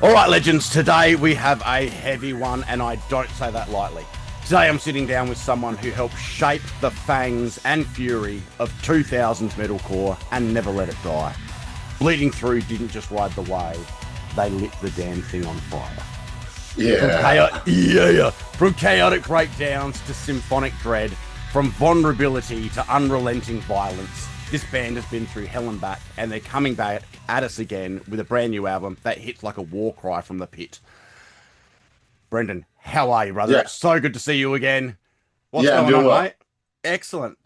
All right, legends, today we have a heavy one, and I don't say that lightly. Today I'm sitting down with someone who helped shape the fangs and fury of 2000s metalcore and never let it die. Bleeding Through didn't just ride the wave, they lit the damn thing on fire. From chaotic breakdowns to symphonic dread, from vulnerability to unrelenting violence, this band has been through hell and back, and they're coming back at us again with a brand new album that hits like a war cry from the pit. Brendan, how are you, brother? Yeah, It's so good to see you again. What's I'm going doing on, well. mate? Excellent.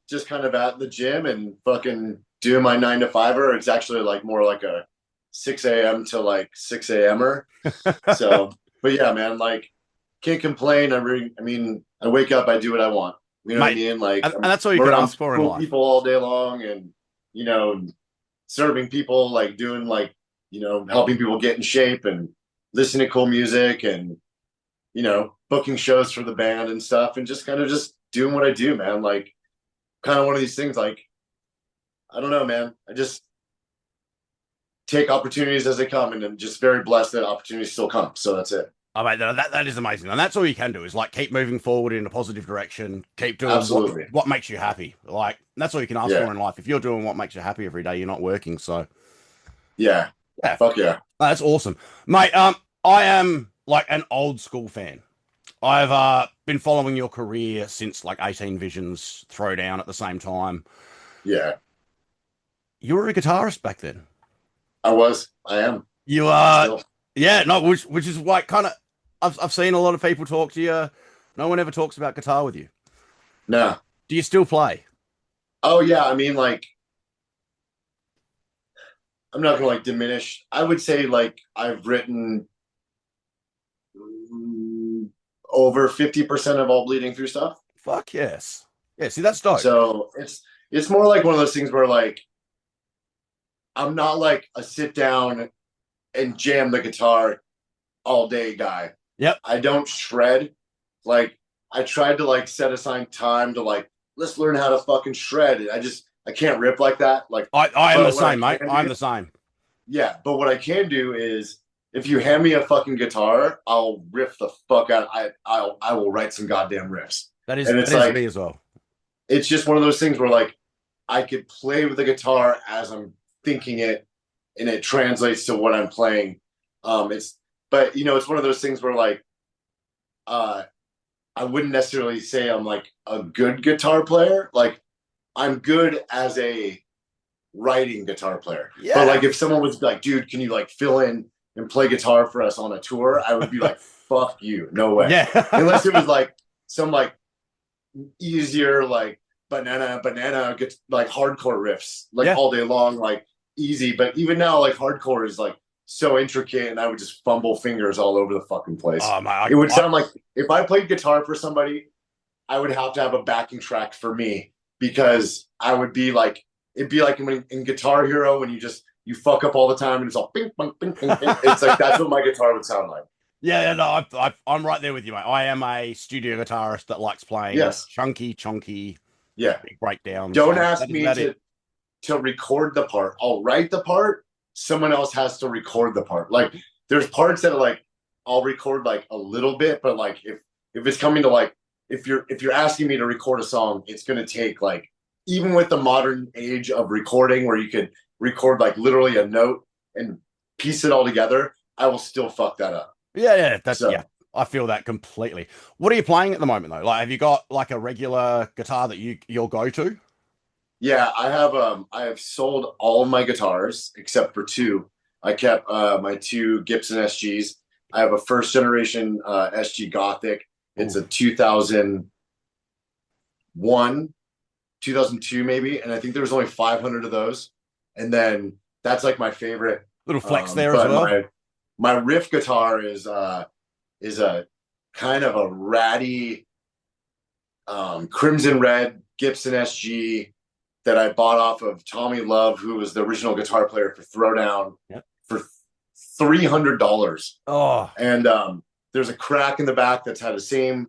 Just kind of at the gym and fucking doing my 9 to 5er. It's actually like more like a 6 a.m. to like 6 a.m.er. So, but yeah, man, like can't complain. I wake up, I do what I want. You know what I Mate, mean? Like and I'm that's all you can around ask for in cool life. people all day long, and you know, serving people, like doing like helping people get in shape and listening to cool music and booking shows for the band and stuff, and just kind of just doing what I do, man. Like, kind of one of these things. Like, I don't know, man. I just take opportunities as they come, and I'm just very blessed that opportunities still come. So that's it. Oh, mate, that is amazing, and that's all you can do is like keep moving forward in a positive direction, keep doing Absolutely. what makes you happy. Like that's all you can ask Yeah. for in life. If you're doing what makes you happy every day, you're not working. So Yeah. yeah, Fuck yeah. that's awesome, mate. I am like an old school fan. I've been following your career since like 18 Visions Throwdown at the same time. Yeah. You were a guitarist back then. I am You are, still. yeah, no, which is like kind of. I've seen a lot of people talk to you. No one ever talks about guitar with you. No. Do you still play? Oh yeah. Like, I'm not gonna like diminish. I would say like I've written over 50% of all Bleeding Through stuff. Fuck yes. Yeah, see, that's dope. So it's more like one of those things where like I'm not like a sit down and jam the guitar all day guy. Yep. I don't shred. Like, I tried to like set aside time to like let's learn how to fucking shred. I can't rip like that. Like, I am the but what I same, mate. can I'm do, the same. yeah. But what I can do is if you hand me a fucking guitar, I'll riff the fuck out. I will write some goddamn riffs. And That it's is me like as well. it's just one of those things where like I could play with the guitar as I'm thinking it, and it translates to what I'm playing. It's but it's one of those things where like uh I wouldn't necessarily say I'm like a good guitar player. Like, I'm good as a writing guitar player. But Yeah. like if someone was like, dude, can you like fill in and play guitar for us on a tour? I would be like, fuck you, no way. Yeah. Unless it was like some like easier like banana get like hardcore riffs like Yeah. all day long, like easy. But even now, like hardcore is like so intricate, and I would just fumble fingers all over the fucking place. Oh, mate, It would sound like if I played guitar for somebody, I would have to have a backing track for me, because I would be like, it'd be like in Guitar Hero when you fuck up all the time and it's all bing bing bing bing bing. It's like that's what my guitar would sound like. yeah, no, I'm right there with you, mate. I am a studio guitarist that likes playing Yes. chunky, Yeah. big breakdowns. Don't That ask is me about it. to record the part. I'll write the part. Someone else has to record the part. Like, there's parts that are like I'll record like a little bit, but like if it's coming to like if you're asking me to record a song, it's gonna take like, even with the modern age of recording where you could record like literally a note and piece it all together, I will still fuck that up. Yeah, yeah. So I feel that completely. What are you playing at the moment though? Like, have you got like a regular guitar that you'll go to? yeah, I have sold all of my guitars except for two. I kept my two Gibson SGs. I have a first generation SG Gothic. It's Ooh, a 2001, 2002 maybe, and I think there was only 500 of those. And then that's like my favorite. little flex there as But well. my riff guitar is a kind of a ratty crimson red Gibson SG that I bought off of Tommy Love, who was the original guitar player for Throwdown, Yep. for $300. Oh, And there's a crack in the back that's had the same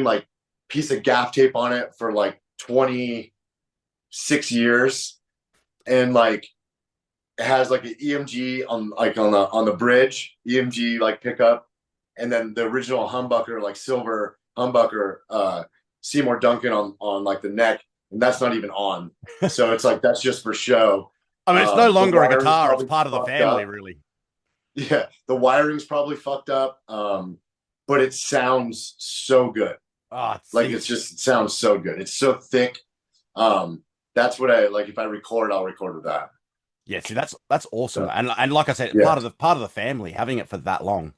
like piece of gaff tape on it for like 26 years. And like it has like an EMG on the bridge, EMG like pickup, and then the original humbucker, like silver humbucker, Seymour Duncan on like the neck, and that's not even on. So it's like that's just for show. I mean, it's no The longer a wiring's guitar; it's probably part of the fucked family, up. really. Yeah, the wiring's probably fucked up. But it sounds so good. Oh, Like see, it sounds so good. It's so thick. That's what I like. If I record, I'll record with that. yeah, see, that's awesome, So, and like I said, yeah, part of the family having it for that long.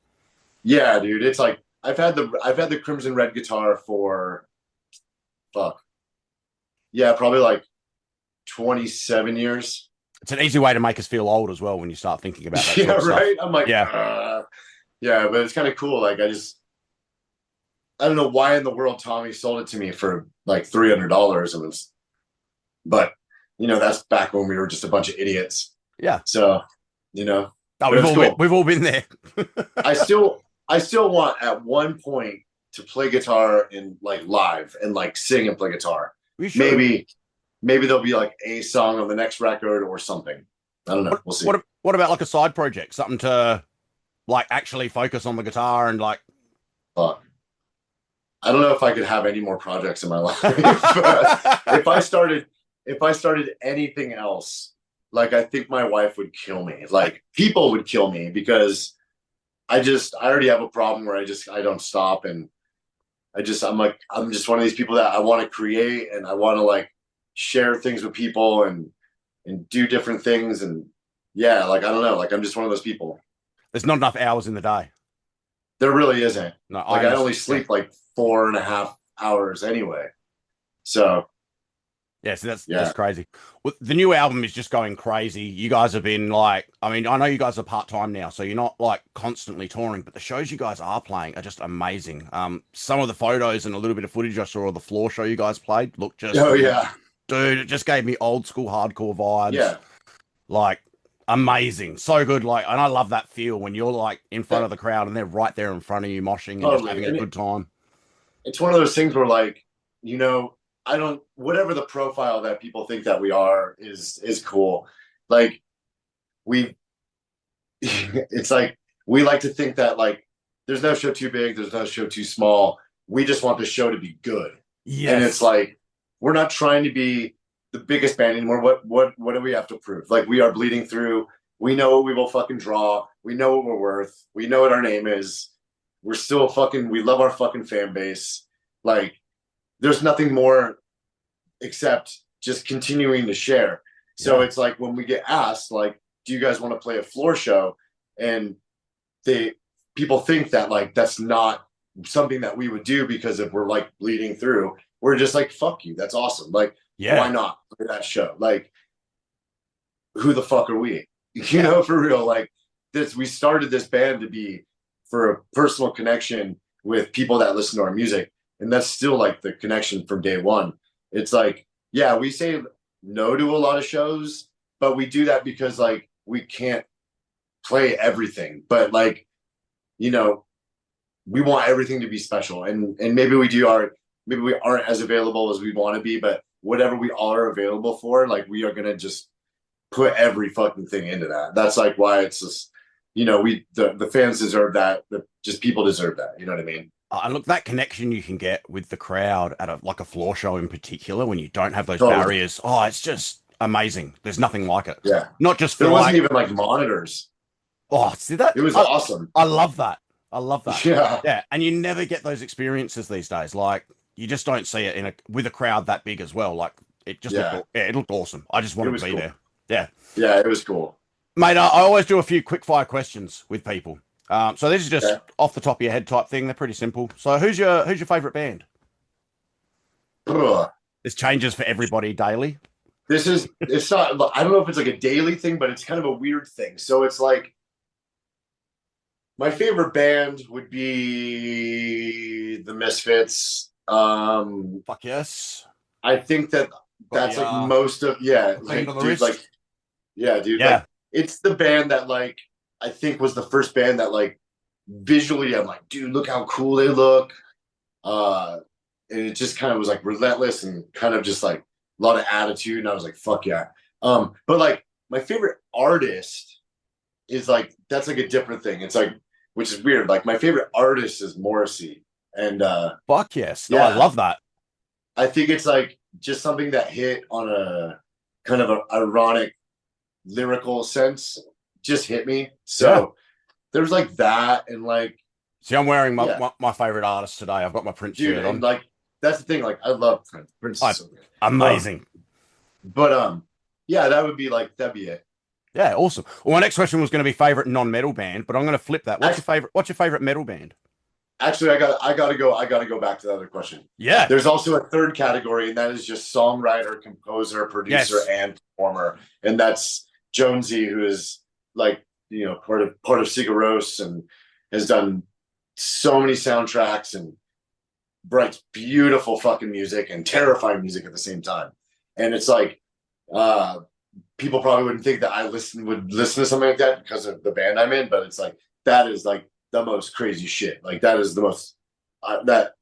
yeah, dude. It's like I've had the Crimson Red guitar for fuck, yeah, probably like 27 years. It's an easy way to make us feel old as well when you start thinking about that Yeah, sort of stuff. right. I'm like, Yeah, yeah, but it's kind of cool. Like I don't know why in the world Tommy sold it to me for like $300. It was, but that's back when we were just a bunch of idiots. yeah. So, you know, Oh, but it's cool. we've all been there. I still want at one point to play guitar in like live and like sing and play guitar. We should. Maybe there'll be like a song on the next record or something. I don't know. We'll see. What about like a side project, something to like actually focus on the guitar and like. But I don't know if I could have any more projects in my life. But if I started anything else, like I think my wife would kill me. Like people would kill me because I already have a problem where I don't stop, and I'm just one of these people that I want to create and I want to like share things with people and do different things, and yeah, like I don't know, like I'm just one of those people. There's not enough hours in the day. There really isn't. No, I Like I only understand. sleep like 4.5 hours anyway. So Yeah, so that's yeah. crazy. Well, the new album is just going crazy. You guys have been like, I mean, I know you guys are part time now, so you're not like constantly touring, but the shows you guys are playing are just amazing. Some of the photos and a little bit of footage I saw of the floor show you guys played look just, Oh yeah. dude, it just gave me old school hardcore vibes. Yeah. Like amazing, so good. Like, and I love that feel when you're like in front Yeah. of the crowd and they're right there in front of you, moshing and just Totally. having a good time. It's one of those things where like, I don't whatever the profile that people think that we are is cool. Like we it's like we like to think that like there's no show too big, there's no show too small. We just want the show to be good. And it's Yes. like we're not trying to be the biggest band anymore. What do we have to prove? Like we are bleeding through. We know what we will fucking draw. We know what we're worth. We know what our name is. We're still fucking we love our fucking fan base. Like there's nothing more except just continuing to share. So Yeah. it's like when we get asked, like, do you guys want to play a floor show? And they people think that like that's not something that we would do because if we're like bleeding through, we're just like, fuck you, that's awesome. Like, why Yeah. not play that show? Like, who the fuck are we? Yeah. For real. Like this, we started this band to be for a personal connection with people that listen to our music. And that's still like the connection from day one. It's like, yeah, we say no to a lot of shows, but we do that because like we can't play everything. But like, you know, we want everything to be special. And maybe we aren't as available as we want to be, but whatever we are available for, like we are gonna just put every fucking thing into that. That's like why it's just, the fans deserve that. Just people deserve that. You know what I mean? And look, that connection you can get with the crowd at like a floor show in particular, when you don't have those Totally. barriers, oh, it's just amazing. There's nothing like it. Yeah. Not just There for wasn't like, even like monitors. oh, see that? It was awesome. I love that. I love that. Yeah. Yeah, and you never get those experiences these days. Like you just don't see it with a crowd that big as well. Like it just Yeah. it looked awesome. I just It wanted was to be cool. there. Yeah. Yeah, it was cool. Mate, I always do a few quick fire questions with people. So this is just Okay. off the top of your head type thing. They're pretty simple. So who's your favorite band? Ugh. This changes for everybody daily. It's not, I don't know if it's like a daily thing, but it's kind of a weird thing. So it's like, my favorite band would be the Misfits. Fuck yes. I think that's like most of, yeah, like, on the dude, wrist. like, yeah, dude, Yeah. like, it's the band that like I think was the first band that like visually I'm like, dude, look how cool they look. And it just kind of was like relentless and kind of just like a lot of attitude, and I was like, fuck yeah. But like my favorite artist is like that's like a different thing. It's like which is weird. Like my favorite artist is Morrissey, and Fuck yes. No, I yeah, love that. I think it's like just something that hit on a kind of a ironic lyrical sense just hit me. Yeah. So there's like that and like See, I'm wearing yeah, my favorite artist today. I've got my Prince dude, shirt and on. like that's the thing. Like I love Prince. Prince is I so good. Um, amazing. but yeah, that would be like that'd be it. Yeah, awesome. Well, my next question was going to be favorite non-metal band, but I'm going to flip that. Actually, What's your favorite metal band? I gotta go back to the other question. Yeah. There's also a third category, and that is just songwriter, composer, producer, Yes. and performer. And that's Jonesy, who is like, part of Sigur Rós and has done so many soundtracks and writes beautiful fucking music and terrifying music at the same time. And it's like uh people probably wouldn't think that would listen to something like that because of the band I'm in, but it's like that is like the most crazy shit. Like that is the most that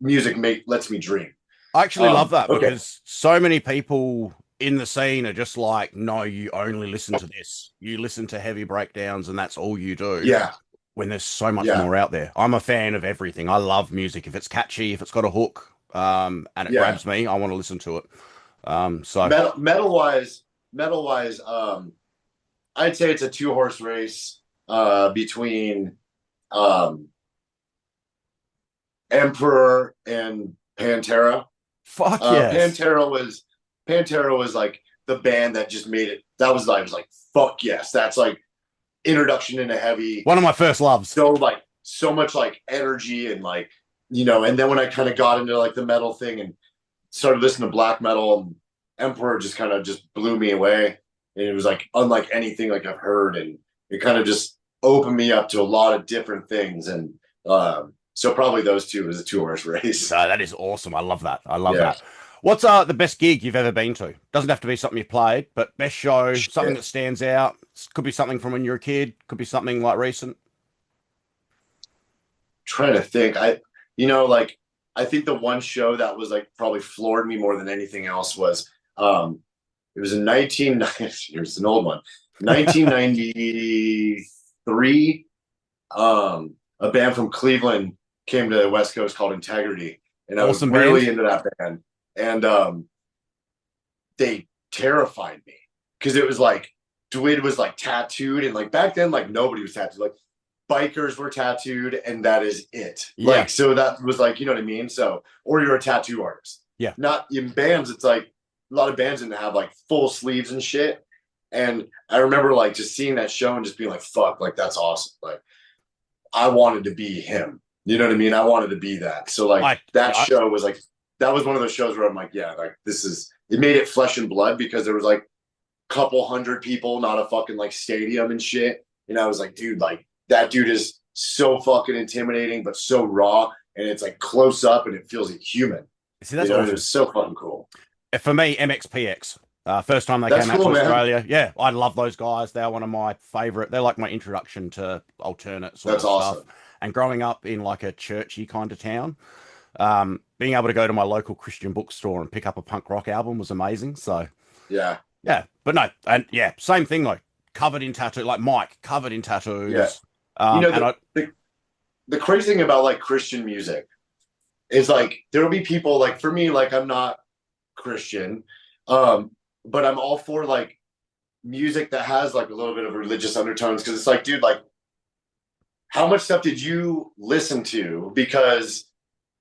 music lets me dream. I actually love that Okay. because so many people in the scene are just like, no, you only listen to this. You listen to heavy breakdowns and that's all you do. Yeah. When there's so much Yeah. more out there. I'm a fan of everything. I love music. If it's catchy, if it's got a hook, and it Yeah. grabs me, I want to listen to it. So Metal wise, I'd say it's a two-horse race between um Emperor and Pantera. fuck yes. Pantera was like the band that just made it. That was like, I was like, fuck yes. That's like introduction into heavy. One of my first loves. So like so much like energy and like, and then when I kind of got into like the metal thing and started listening to black metal, and Emperor just kind of just blew me away. And it was like unlike anything like I've heard. And it kind of just opened me up to a lot of different things. And so probably those two is a two-horse race. That is awesome. I love that. I love Yeah. that. What's the best gig you've ever been to? Doesn't have to be something you played, but best show, something Shit. that stands out. Could be something from when you were a kid, could be something like recent. Trying to think. Like I think the one show that was like probably floored me more than anything else was it was in 1990. Here's an old one. 1993. A band from Cleveland came to the West Coast called Integrity, and I was Awesome really band. into that band. And they terrified me because it was like Dwid was like tattooed, and like back then, like nobody was tattooed. Like bikers were tattooed, and that is it. Yeah. Like so that was like, you know what I mean? So or you're a tattoo artist. Yeah. Not in bands, it's like a lot of bands didn't have like full sleeves and shit. And I remember like just seeing that show and just being like, fuck, like that's awesome. Like I wanted to be him. You know what I mean? I wanted to be that. So like that show was like that was one of those shows where I'm like, yeah, like this is it made it flesh and blood because there was like a couple hundred people, not a fucking like stadium and shit. And I was like, dude, like that dude is so fucking intimidating, but so raw, and it's like close up and it feels like human. See, that's awesome. It was so fucking cool. For me, MXPX. First time they That's came out cool, to man. Australia. Yeah, I love those guys. They're one of my favorite. They're like my introduction to alternate sort That's of awesome. stuff. And growing up in like a churchy kind of town, being able to go to my local Christian bookstore and pick up a punk rock album was amazing. So Yeah. yeah, but no, and yeah, same thing though. Covered in tattoo, like Mike, covered in tattoos. Yeah. The crazy thing about like Christian music is like there'll be people like for me, like I'm not Christian, but I'm all for like music that has like a little bit of religious undertones because it's like, dude, like how much stuff did you listen to because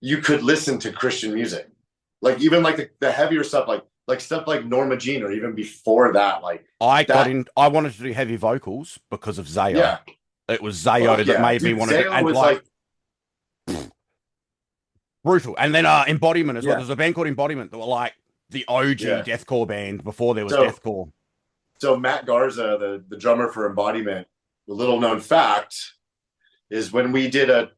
you could listen to Christian music? Like even like the heavier stuff, like stuff like Norma Jean or even before that, like I wanted to do heavy vocals because of Zayo. Yeah. It was Zayo that made me want to do, and was like brutal. And then Embodiment as well. Yeah. There's a band called Embodiment that were like the OG deathcore band before there was deathcore. So Matt Garza, the drummer for Embodiment, the little known fact is when we did a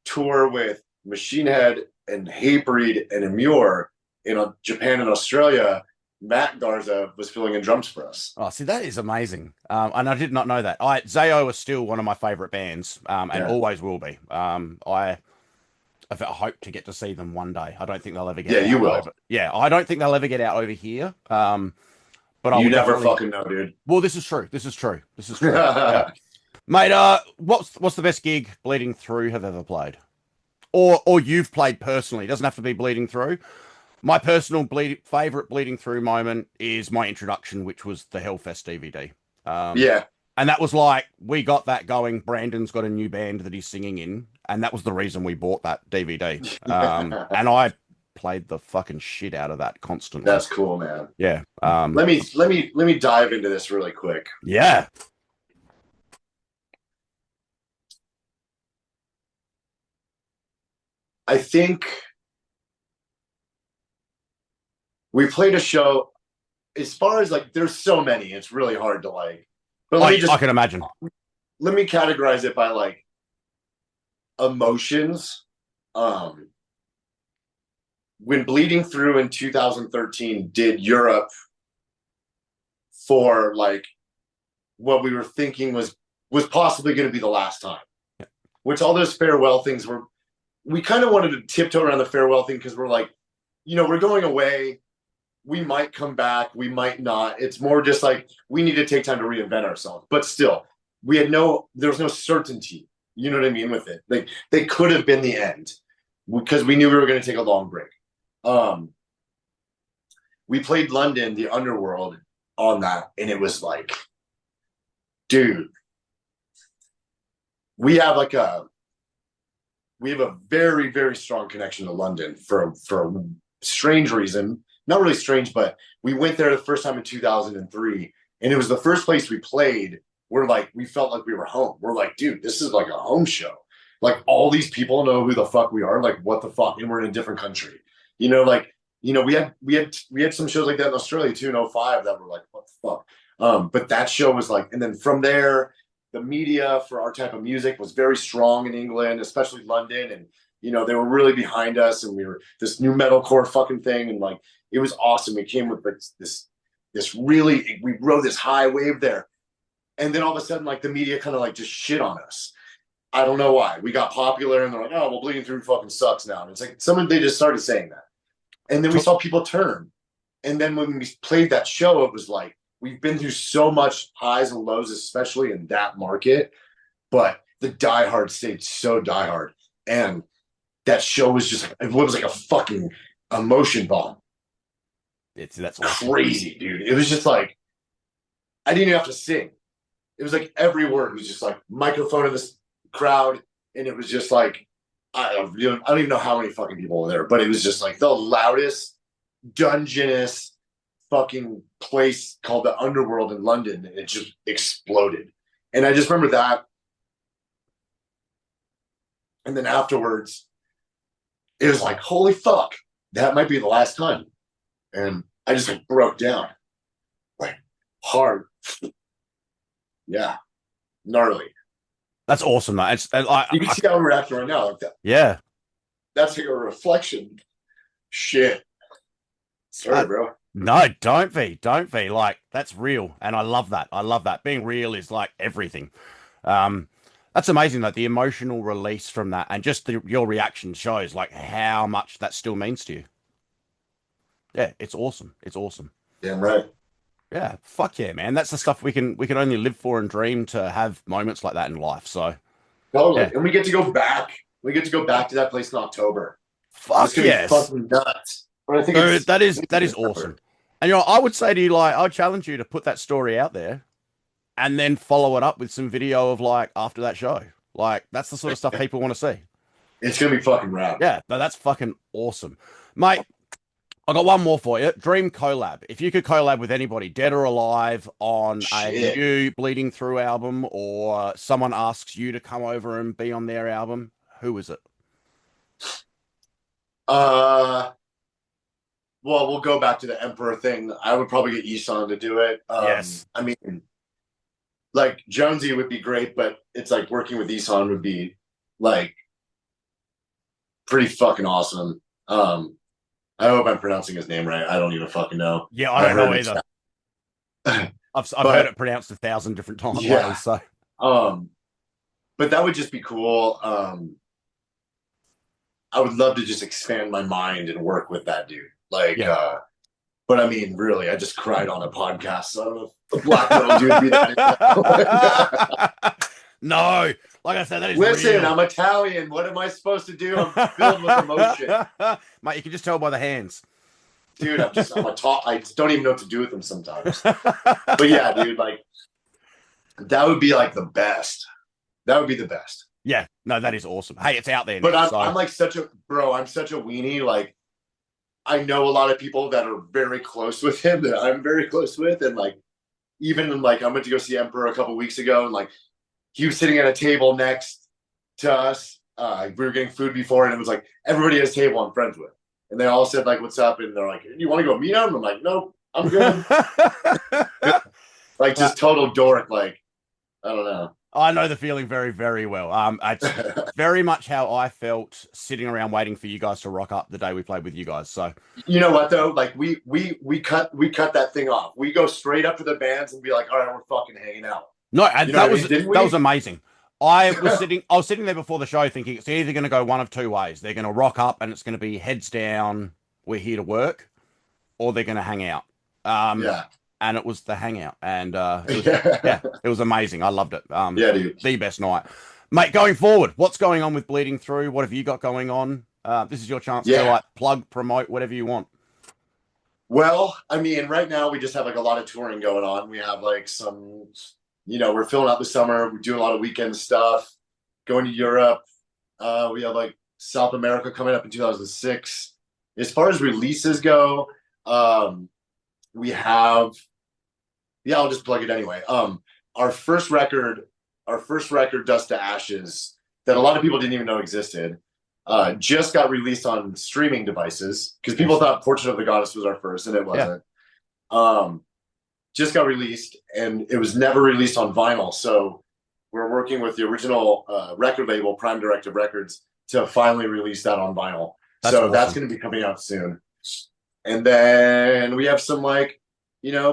tour with Machine Head and Hatebreed and Immure in Japan and Australia, Matt Garza was filling in drums for us. Oh, see, that is amazing. And I did not know that. Zayo is still one of my favorite bands, and always will be. I hope to get to see them one day. I don't think they'll ever get out. Yeah, you will. I don't think they'll ever get out over here. But I You would never definitely. fucking know, dude. Well, this is true. This is true. This is true. Yeah, mate. What's the best gig Bleeding Through have ever played, or you've played personally? It doesn't have to be Bleeding Through. My personal favorite Bleeding Through moment is my introduction, which was the Hellfest DVD. Um, Yeah. and that was like, we got that going. Brandon's got a new band that he's singing in. And that was the reason we bought that DVD. And I played the fucking shit out of that constantly. That's cool, man. Yeah. Let me dive into this really quick. Yeah. I think we played a show. As far as like, there's so many, it's really hard to like. But I can imagine. Let me categorize it by like emotions. When Bleeding Through in 2013 did Europe for like what we were thinking was possibly going to be the last time, which all those farewell things were. We kind of wanted to tiptoe around the farewell thing because we're like, we're going away. We might come back. We might not. It's more just like we need to take time to reinvent ourselves. But still, there was no certainty. You know what I mean with it? Like they could have been the end because we knew we were going to take a long break. We played London, the Underworld, on that, and it was like, dude, we have a very, very strong connection to London for a strange reason. Not really strange, but we went there the first time in 2003, and it was the first place we played where like we felt like we were home. We're like, dude, this is like a home show. Like all these people know who the fuck we are. Like what the fuck, and we're in a different country. We had some shows like that in Australia too in 2005 that were like, what the fuck. But that show was like, and then from there, the media for our type of music was very strong in England, especially London, and they were really behind us, and we were this new metalcore fucking thing, and like it was awesome. We came with this really, we rode this high wave there, and then all of a sudden, like the media kind of like just shit on us. I don't know why. We got popular, and they're like, "Oh, well, Bleeding Through fucking sucks now." And it's like they just started saying that, and then we saw people turn, and then when we played that show, it was like we've been through so much highs and lows, especially in that market, but the diehard stayed so diehard, and that show was just it was like a fucking emotion bomb. That's awesome. Crazy, dude. It was just like I didn't even have to sing. It was like every word was just like microphone in this crowd, and it was just like I don't even know how many fucking people were there, but it was just like the loudest, dungeonous fucking place called the Underworld in London, and it just exploded. And I just remember that. And then afterwards, it was like, holy fuck, that might be the last time. And I just like broke down. Like hard. Yeah. Gnarly. That's awesome, though. You can see how we're acting right now. Like that. Yeah. That's like a reflection. Shit. Sorry, bro. No, don't be. Don't be. Like, that's real. And I love that. I love that. Being real is like everything. That's amazing that the emotional release from that and just your reaction shows like how much that still means to you. Yeah, it's awesome. It's awesome. Damn right. Yeah, fuck yeah, man. That's the stuff we can only live for and dream to have moments like that in life. So totally. Yeah. And we get to go back. We get to go back to that place in October. Fuck yes. Fucking nuts. But I think dude, that is awesome. And I would say to you, like, I would challenge you to put that story out there and then follow it up with some video of like after that show. Like, that's the sort of stuff people want to see. It's gonna be fucking rad. Yeah, but that's fucking awesome. Mate, I got one more for you. Dream collab. If you could collab with anybody, dead or alive, on a new Bleeding Through album, or someone asks you to come over and be on their album, who is it? Well, we'll go back to the Emperor thing. I would probably get Isan to do it. Yes. I mean, like Jonesy would be great, but it's like working with Isan would be like pretty fucking awesome. I hope I'm pronouncing his name right. I don't even fucking know. Yeah, I don't know either. I've heard it pronounced 1,000 different times. Yeah. So. But that would just be cool. I would love to just expand my mind and work with that dude. Like, But I mean, really, I just cried on a podcast. So I don't know if the black metal dude would be that. No, like I said, that is Listen, real. I'm Italian. What am I supposed to do? I'm filled with emotion. Mate, you can just tell by the hands. Dude, I'm a top. I don't even know what to do with them sometimes. But yeah, dude, like that would be like the best. That would be the best. Yeah, no, that is awesome. Hey, it's out there But now. I'm like such a bro. I'm such a weenie. Like I know a lot of people that are very close with him that I'm very close with, and like even like I went to go see Emperor a couple weeks ago, and like he was sitting at a table next to us. We were getting food before, and it was like everybody at his table I'm friends with, and they all said like, "What's up?" And they're like, "You want to go meet him?" I'm like, "Nope, I'm good." Like just total dork. Like I don't know. I know the feeling very, very well. It's very much how I felt sitting around waiting for you guys to rock up the day we played with you guys. So you know what though? Like we cut that thing off. We go straight up to the bands and be like, all right, we're fucking hanging out. No, and you know that was amazing. I was sitting there before the show thinking it's either going to go one of two ways. They're going to rock up and it's going to be heads down, we're here to work, or they're going to hang out. Yeah. And it was the hangout, and it was amazing. I loved it. Yeah, dude. The best night, mate. Going forward, what's going on with Bleeding Through? What have you got going on? This is your chance to like plug, promote, whatever you want. Well, I mean, right now we just have like a lot of touring going on. We have like some, we're filling out the summer. We're doing a lot of weekend stuff, going to Europe. We have like South America coming up in 2006. As far as releases go, we have. Yeah, I'll just plug it anyway. Our first record, Dust to Ashes, that a lot of people didn't even know existed, just got released on streaming devices because people thought Portrait of the Goddess was our first, and it wasn't. Just got released, and it was never released on vinyl. So we're working with the original record label, Prime Directive Records, to finally release that on vinyl. That's going to be coming out soon. And then we have some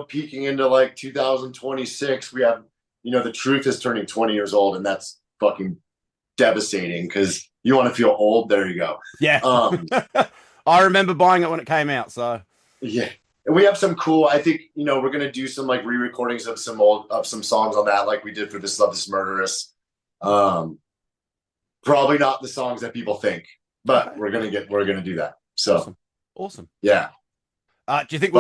peeking into like 2026, we have, The Truth is turning 20 years old, and that's fucking devastating because you want to feel old. There you go. Yeah. I remember buying it when it came out. So yeah, and we have some cool. I think we're gonna do some like re-recordings of some songs on that, like we did for This Love Is Murderous. Probably not the songs that people think, but we're gonna do that. So awesome. Yeah. Do you think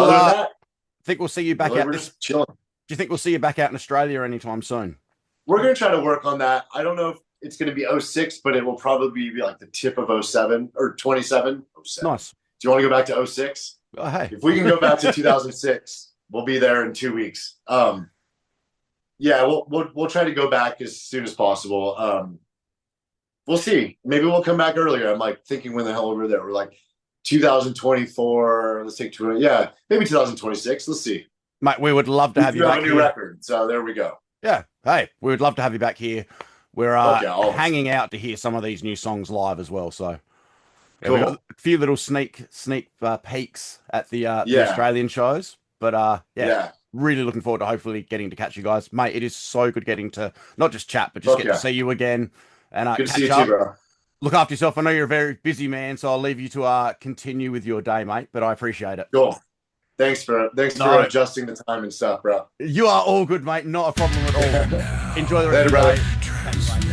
we'll see you back out? We're just chilling. Do you think we'll see you back out in Australia anytime soon? We're going to try to work on that. I don't know if it's going to be 06, but it will probably be like the tip of 07 or 27. 07. Nice. Do you want to go back to 06? Oh, hey. If we can go back to 2006, we'll be there in 2 weeks. Yeah, we'll try to go back as soon as possible. We'll see. Maybe we'll come back earlier. I'm like thinking when the hell we were there. We're like 2024. Let's take 20. Yeah, maybe 2026. Let's see. Mate, we would love to have you back here. A new record. So there we go. Yeah. Hey, we would love to have you back here. We're hanging out to hear some of these new songs live as well. So cool. We've got a few little sneak peeks at the Australian shows. But really looking forward to hopefully getting to catch you guys. Mate, it is so good getting to not just chat, but just get to see you again. And good to see you too, bro. Look after yourself. I know you're a very busy man, so I'll leave you to continue with your day, mate. But I appreciate it. Cool. Thanks for adjusting the time and stuff, bro. You are all good, mate. Not a problem at all. Enjoy the rest Later, of your brother. day. Thanks, mate.